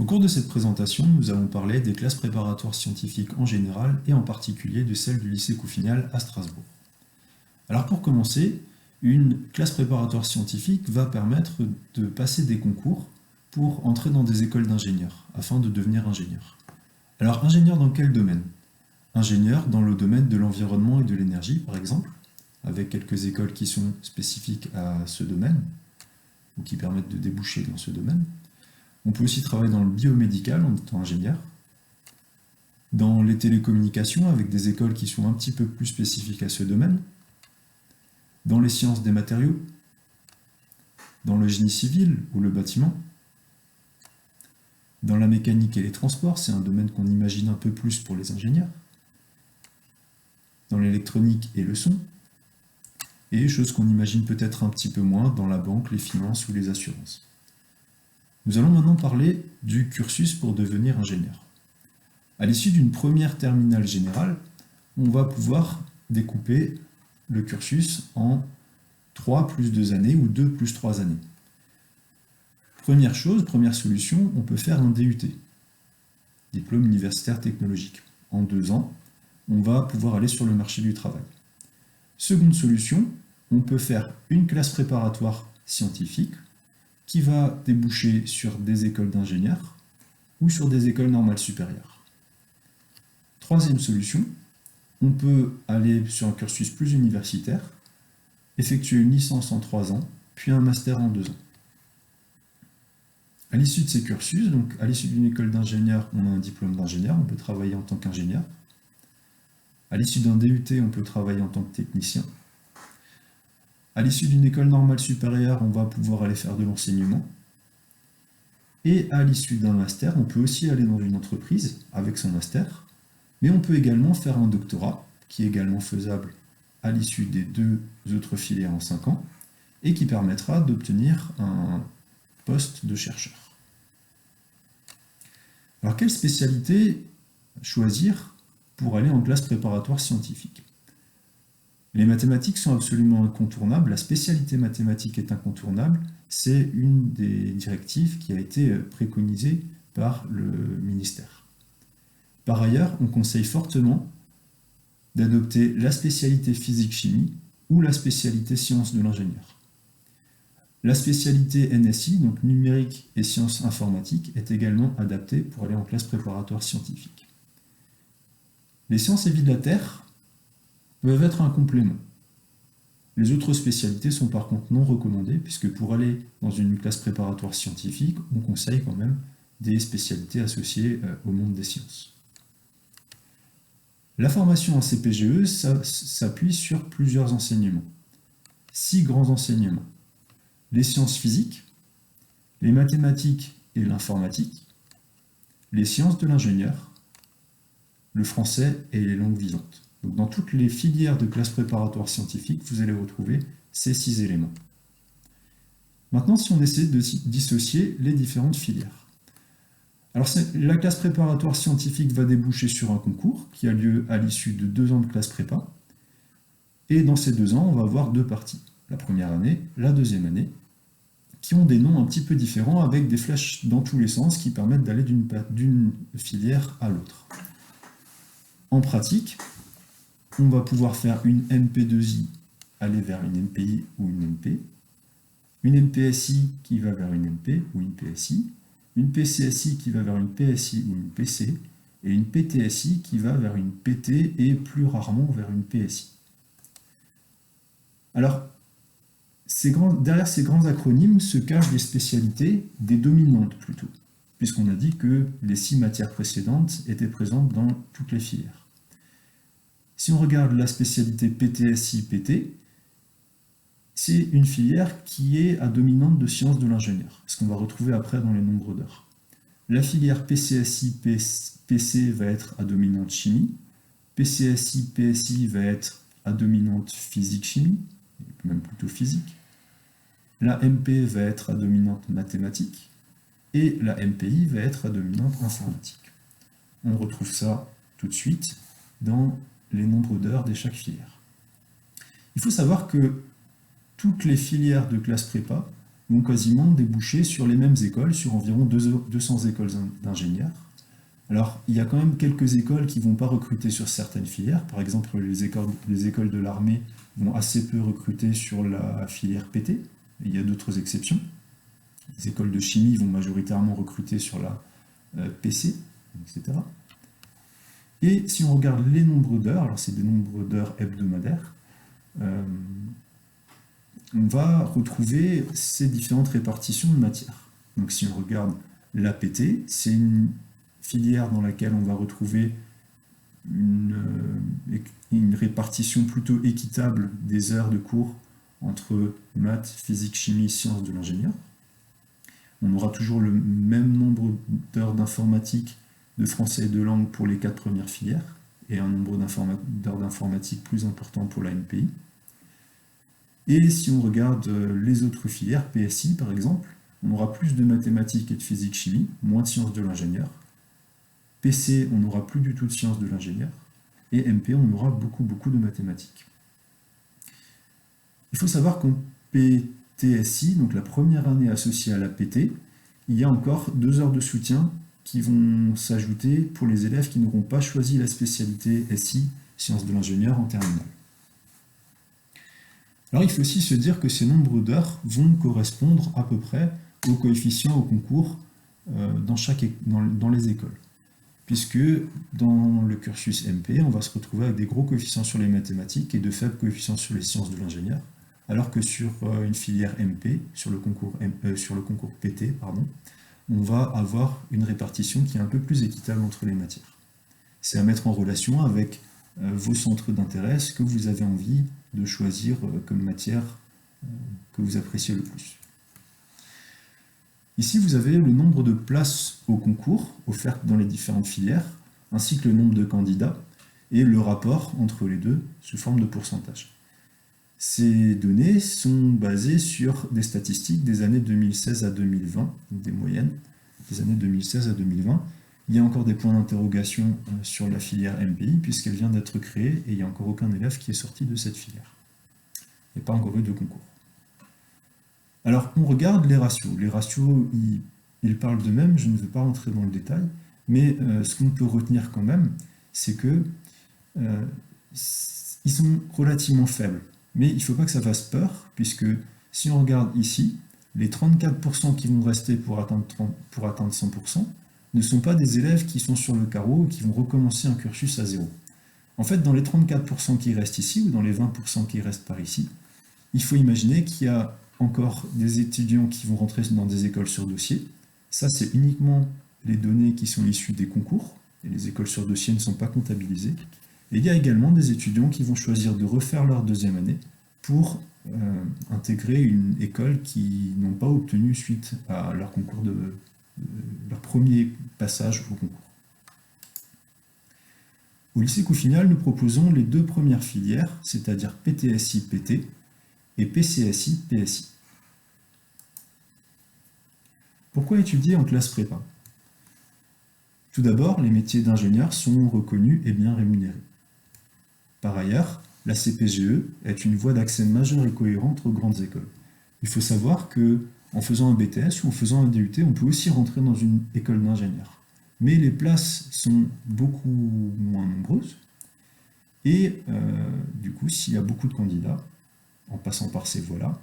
Au cours de cette présentation, nous allons parler des classes préparatoires scientifiques en général et en particulier de celle du lycée Couffinal à Strasbourg. Alors pour commencer, une classe préparatoire scientifique va permettre de passer des concours pour entrer dans des écoles d'ingénieurs, afin de devenir ingénieur. Alors ingénieur dans quel domaine? Ingénieur dans le domaine de l'environnement et de l'énergie, par exemple, avec quelques écoles qui sont spécifiques à ce domaine, ou qui permettent de déboucher dans ce domaine. On peut aussi travailler dans le biomédical en étant ingénieur, dans les télécommunications avec des écoles qui sont un petit peu plus spécifiques à ce domaine, dans les sciences des matériaux, dans le génie civil ou le bâtiment, dans la mécanique et les transports, c'est un domaine qu'on imagine un peu plus pour les ingénieurs, dans l'électronique et le son, et choses qu'on imagine peut-être un petit peu moins dans la banque, les finances ou les assurances. Nous allons maintenant parler du cursus pour devenir ingénieur. À l'issue d'une première terminale générale, on va pouvoir découper le cursus en 3 plus 2 années ou 2 plus 3 années. Première chose, première solution, on peut faire un DUT, diplôme universitaire technologique. En 2 ans, on va pouvoir aller sur le marché du travail. Seconde solution, on peut faire une classe préparatoire scientifique qui va déboucher sur des écoles d'ingénieurs ou sur des écoles normales supérieures. Troisième solution, on peut aller sur un cursus plus universitaire, effectuer une licence en 3 ans, puis un master en 2 ans. À l'issue de ces cursus, donc à l'issue d'une école d'ingénieur, on a un diplôme d'ingénieur, on peut travailler en tant qu'ingénieur. À l'issue d'un DUT, on peut travailler en tant que technicien. À l'issue d'une école normale supérieure, on va pouvoir aller faire de l'enseignement. Et à l'issue d'un master, on peut aussi aller dans une entreprise avec son master, mais on peut également faire un doctorat, qui est également faisable à l'issue des 2 autres filières en 5 ans, et qui permettra d'obtenir un poste de chercheur. Alors, quelle spécialité choisir pour aller en classe préparatoire scientifique? Les mathématiques sont absolument incontournables, la spécialité mathématique est incontournable, c'est une des directives qui a été préconisée par le ministère. Par ailleurs, on conseille fortement d'adopter la spécialité physique-chimie ou la spécialité sciences de l'ingénieur. La spécialité NSI, donc numérique et sciences informatiques, est également adaptée pour aller en classe préparatoire scientifique. Les sciences et vie de la Terre peuvent être un complément. Les autres spécialités sont par contre non recommandées, puisque pour aller dans une classe préparatoire scientifique, on conseille quand même des spécialités associées au monde des sciences. La formation en CPGE s'appuie sur plusieurs enseignements. 6 grands enseignements. Les sciences physiques, les mathématiques et l'informatique, les sciences de l'ingénieur, le français et les langues vivantes. Donc, dans toutes les filières de classe préparatoire scientifique, vous allez retrouver ces 6 éléments. Maintenant, si on essaie de dissocier les différentes filières. Alors, la classe préparatoire scientifique va déboucher sur un concours qui a lieu à l'issue de 2 ans de classe prépa. Et dans ces 2 ans, on va avoir 2 parties. La première année, la deuxième année, qui ont des noms un petit peu différents avec des flèches dans tous les sens qui permettent d'aller d'une filière à l'autre. En pratique, on va pouvoir faire une MP2I, aller vers une MPI ou une MP, une MPSI qui va vers une MP ou une PSI, une PCSI qui va vers une PSI ou une PC, et une PTSI qui va vers une PT et plus rarement vers une PSI. Alors, derrière ces grands acronymes se cachent des spécialités, des dominantes plutôt, puisqu'on a dit que les 6 matières précédentes étaient présentes dans toutes les filières. Si on regarde la spécialité PTSI-PT, c'est une filière qui est à dominante de sciences de l'ingénieur, ce qu'on va retrouver après dans les nombres d'heures. La filière PCSI-PC va être à dominante chimie, PCSI-PSI va être à dominante physique-chimie, même plutôt physique. La MP va être à dominante mathématique, et la MPI va être à dominante informatique. On retrouve ça tout de suite dans les nombres d'heures de chaque filière. Il faut savoir que toutes les filières de classe prépa vont quasiment déboucher sur les mêmes écoles, sur environ 200 écoles d'ingénieurs. Alors, il y a quand même quelques écoles qui ne vont pas recruter sur certaines filières. Par exemple, les écoles de l'armée vont assez peu recruter sur la filière PT. Il y a d'autres exceptions. Les écoles de chimie vont majoritairement recruter sur la PC, etc. Et si on regarde les nombres d'heures, alors c'est des nombres d'heures hebdomadaires, on va retrouver ces différentes répartitions de matière. Donc si on regarde l'APT, c'est une filière dans laquelle on va retrouver une répartition plutôt équitable des heures de cours entre maths, physique, chimie, sciences de l'ingénieur. On aura toujours le même nombre d'heures d'informatique, de français et de langue pour les 4 premières filières, et un nombre d'heures d'informatique plus important pour la NPI. Et si on regarde les autres filières, PSI par exemple, on aura plus de mathématiques et de physique-chimie, moins de sciences de l'ingénieur. PC, on n'aura plus du tout de sciences de l'ingénieur. Et MP, on aura beaucoup de mathématiques. Il faut savoir qu'en PTSI, donc la première année associée à la PT, il y a encore 2 heures de soutien qui vont s'ajouter pour les élèves qui n'auront pas choisi la spécialité SI, sciences de l'ingénieur, en terminale. Alors il faut aussi se dire que ces nombres d'heures vont correspondre à peu près aux coefficients au concours dans les écoles. Puisque dans le cursus MP, on va se retrouver avec des gros coefficients sur les mathématiques et de faibles coefficients sur les sciences de l'ingénieur, alors que sur une filière MP, sur le concours PT, on va avoir une répartition qui est un peu plus équitable entre les matières. C'est à mettre en relation avec vos centres d'intérêt, ce que vous avez envie de choisir comme matière que vous appréciez le plus. Ici, vous avez le nombre de places au concours offertes dans les différentes filières, ainsi que le nombre de candidats et le rapport entre les deux sous forme de pourcentage. Ces données sont basées sur des statistiques des années 2016 à 2020, donc des moyennes des années 2016 à 2020. Il y a encore des points d'interrogation sur la filière MPI, puisqu'elle vient d'être créée et il n'y a encore aucun élève qui est sorti de cette filière. Il n'y a pas encore eu de concours. Alors, on regarde les ratios. Les ratios, ils parlent d'eux-mêmes, je ne veux pas rentrer dans le détail, mais ce qu'on peut retenir quand même, c'est que ils sont relativement faibles. Mais il ne faut pas que ça fasse peur, puisque si on regarde ici, les 34% qui vont rester pour atteindre 100% ne sont pas des élèves qui sont sur le carreau et qui vont recommencer un cursus à zéro. En fait, dans les 34% qui restent ici, ou dans les 20% qui restent par ici, il faut imaginer qu'il y a encore des étudiants qui vont rentrer dans des écoles sur dossier. Ça, c'est uniquement les données qui sont issues des concours, et les écoles sur dossier ne sont pas comptabilisées. Et il y a également des étudiants qui vont choisir de refaire leur deuxième année pour intégrer une école qu'ils n'ont pas obtenue suite à leur concours leur premier passage au concours. Au lycée Couffinal, nous proposons les 2 premières filières, c'est-à-dire PTSI-PT et PCSI-PSI. Pourquoi étudier en classe prépa? Tout d'abord, les métiers d'ingénieur sont reconnus et bien rémunérés. Par ailleurs, la CPGE est une voie d'accès majeure et cohérente aux grandes écoles. Il faut savoir qu'en faisant un BTS ou en faisant un DUT, on peut aussi rentrer dans une école d'ingénieur. Mais les places sont beaucoup moins nombreuses. Et du coup, s'il y a beaucoup de candidats, en passant par ces voies-là,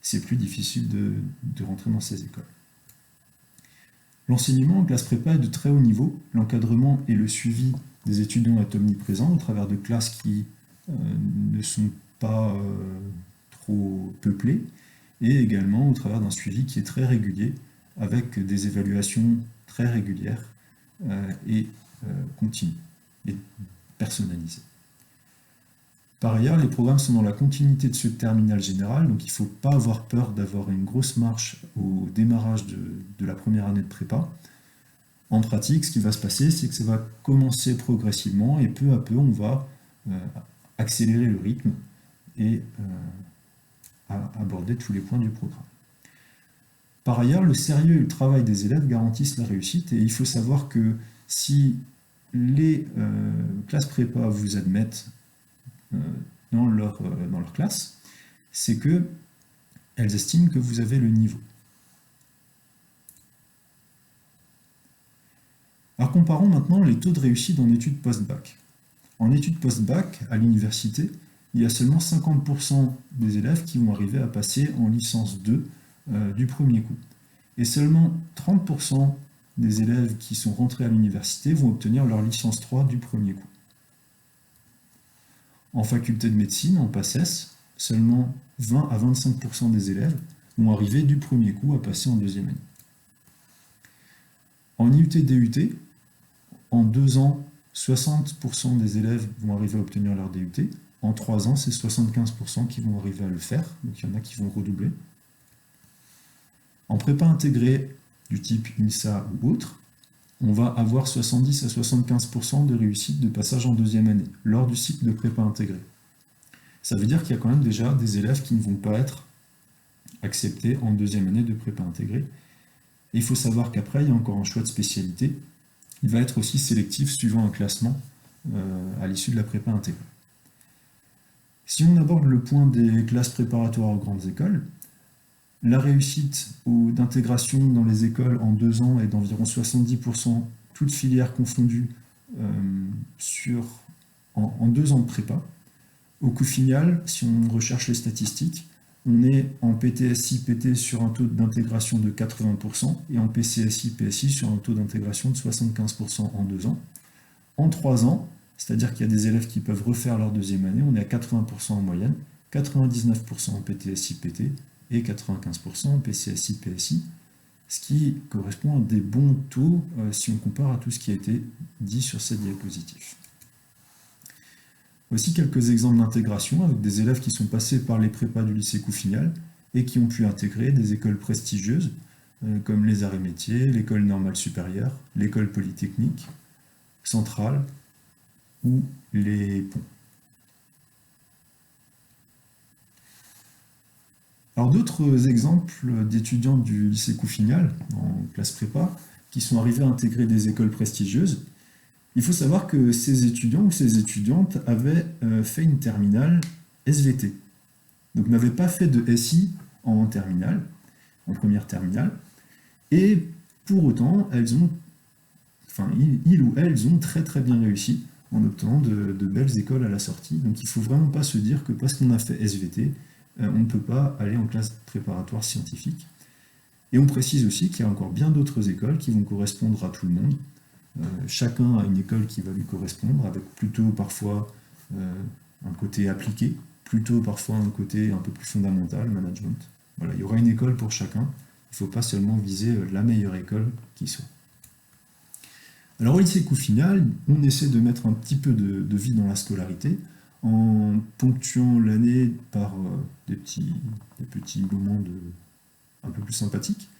c'est plus difficile de rentrer dans ces écoles. L'enseignement en classe prépa est de très haut niveau. L'encadrement et le suivi des étudiants est omniprésent au travers de classes qui ne sont pas trop peuplées et également au travers d'un suivi qui est très régulier avec des évaluations très régulières et continues et personnalisées. Par ailleurs, les programmes sont dans la continuité de ce terminal général, donc il ne faut pas avoir peur d'avoir une grosse marche au démarrage de la première année de prépa. En pratique, ce qui va se passer, c'est que ça va commencer progressivement et peu à peu, on va accélérer le rythme et aborder tous les points du programme. Par ailleurs, le sérieux et le travail des élèves garantissent la réussite et il faut savoir que si les classes prépa vous admettent dans leur classe, c'est que elles estiment que vous avez le niveau. Alors comparons maintenant les taux de réussite en études post-bac. En études post-bac, à l'université, il y a seulement 50% des élèves qui vont arriver à passer en licence 2 du premier coup. Et seulement 30% des élèves qui sont rentrés à l'université vont obtenir leur licence 3 du premier coup. En faculté de médecine, en PACES, seulement 20 à 25% des élèves vont arriver du premier coup à passer en deuxième année. En IUT-DUT, en 2 ans, 60% des élèves vont arriver à obtenir leur DUT. En 3 ans, c'est 75% qui vont arriver à le faire, donc il y en a qui vont redoubler. En prépa intégrée du type INSA ou autre, on va avoir 70 à 75% de réussite de passage en deuxième année, lors du cycle de prépa intégrée. Ça veut dire qu'il y a quand même déjà des élèves qui ne vont pas être acceptés en deuxième année de prépa intégrée. Et il faut savoir qu'après, il y a encore un choix de spécialité. Il va être aussi sélectif suivant un classement à l'issue de la prépa intégrée. Si on aborde le point des classes préparatoires aux grandes écoles, la réussite d'intégration dans les écoles en 2 ans est d'environ 70%, toutes filières confondues, en 2 ans de prépa. Au coût final, si on recherche les statistiques, on est en PTSI-PT sur un taux d'intégration de 80% et en PCSI-PSI sur un taux d'intégration de 75% en 2 ans. En 3 ans, c'est-à-dire qu'il y a des élèves qui peuvent refaire leur deuxième année, on est à 80% en moyenne, 99% en PTSI-PT et 95% en PCSI-PSI, ce qui correspond à des bons taux si on compare à tout ce qui a été dit sur cette diapositive. Voici quelques exemples d'intégration avec des élèves qui sont passés par les prépas du lycée Couffignal et qui ont pu intégrer des écoles prestigieuses comme les arts et métiers, l'école normale supérieure, l'école polytechnique, centrale ou les ponts. Alors d'autres exemples d'étudiants du lycée Couffignal en classe prépa qui sont arrivés à intégrer des écoles prestigieuses. Il faut savoir que ces étudiants ou ces étudiantes avaient fait une terminale SVT. Donc n'avaient pas fait de SI en terminale, en première terminale. Et pour autant, ils ou elles ont très très bien réussi en obtenant de belles écoles à la sortie. Donc il ne faut vraiment pas se dire que parce qu'on a fait SVT, on ne peut pas aller en classe préparatoire scientifique. Et on précise aussi qu'il y a encore bien d'autres écoles qui vont correspondre à tout le monde. Chacun a une école qui va lui correspondre, avec plutôt parfois un côté appliqué, plutôt parfois un côté un peu plus fondamental, management. Voilà, il y aura une école pour chacun, il ne faut pas seulement viser la meilleure école qui soit. Alors au lycée Couffignal, on essaie de mettre un petit peu de vie dans la scolarité, en ponctuant l'année par des petits moments un peu plus sympathiques.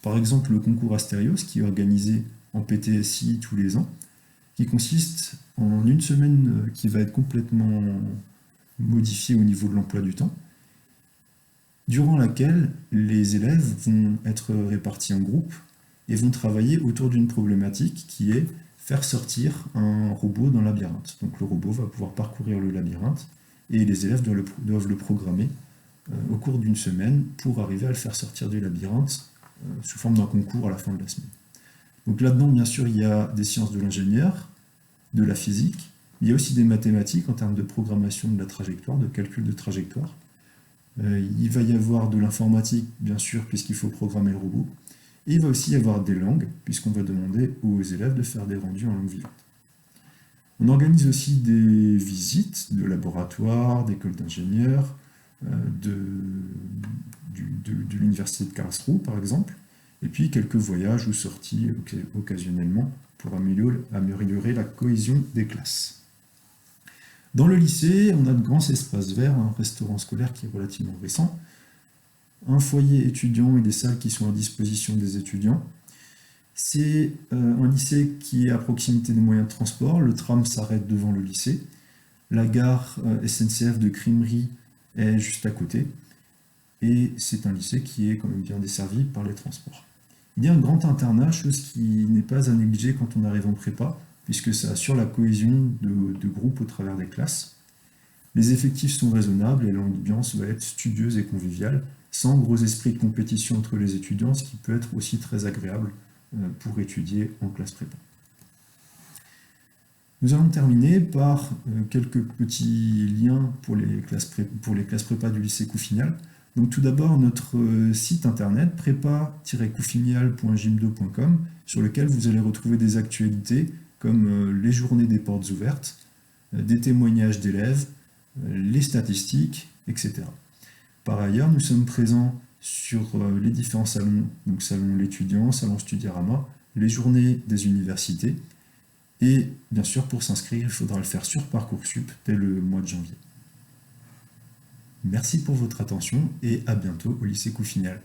Par exemple, le concours Astérios, qui est organisé en PTSI tous les ans, qui consiste en une semaine qui va être complètement modifiée au niveau de l'emploi du temps, durant laquelle les élèves vont être répartis en groupes et vont travailler autour d'une problématique qui est faire sortir un robot d'un labyrinthe. Donc le robot va pouvoir parcourir le labyrinthe et les élèves doivent le programmer au cours d'une semaine pour arriver à le faire sortir du labyrinthe sous forme d'un concours à la fin de la semaine. Donc là-dedans, bien sûr, il y a des sciences de l'ingénieur, de la physique, il y a aussi des mathématiques en termes de programmation de la trajectoire, de calcul de trajectoire. Il va y avoir de l'informatique, bien sûr, puisqu'il faut programmer le robot. Et il va aussi y avoir des langues, puisqu'on va demander aux élèves de faire des rendus en langue vivante. On organise aussi des visites de laboratoires, d'écoles d'ingénieurs, de l'université de Karlsruhe, par exemple, et puis quelques voyages ou sorties occasionnellement pour améliorer la cohésion des classes. Dans le lycée, on a de grands espaces verts, un restaurant scolaire qui est relativement récent, un foyer étudiant et des salles qui sont à disposition des étudiants. C'est un lycée qui est à proximité des moyens de transport, le tram s'arrête devant le lycée, la gare SNCF de Crimery est juste à côté, et c'est un lycée qui est quand même bien desservi par les transports. Il y a un grand internat, chose qui n'est pas à négliger quand on arrive en prépa, puisque ça assure la cohésion de groupe au travers des classes. Les effectifs sont raisonnables et l'ambiance va être studieuse et conviviale, sans gros esprit de compétition entre les étudiants, ce qui peut être aussi très agréable pour étudier en classe prépa. Nous allons terminer par quelques petits liens pour les classes prépa du lycée Couffignal. Donc tout d'abord, notre site internet prépa-couffignal.gym2.com sur lequel vous allez retrouver des actualités comme les journées des portes ouvertes, des témoignages d'élèves, les statistiques, etc. Par ailleurs, nous sommes présents sur les différents salons, donc salon l'étudiant, salon Studiarama, les journées des universités, et bien sûr, pour s'inscrire, il faudra le faire sur Parcoursup dès le mois de janvier. Merci pour votre attention et à bientôt au lycée Couffignal.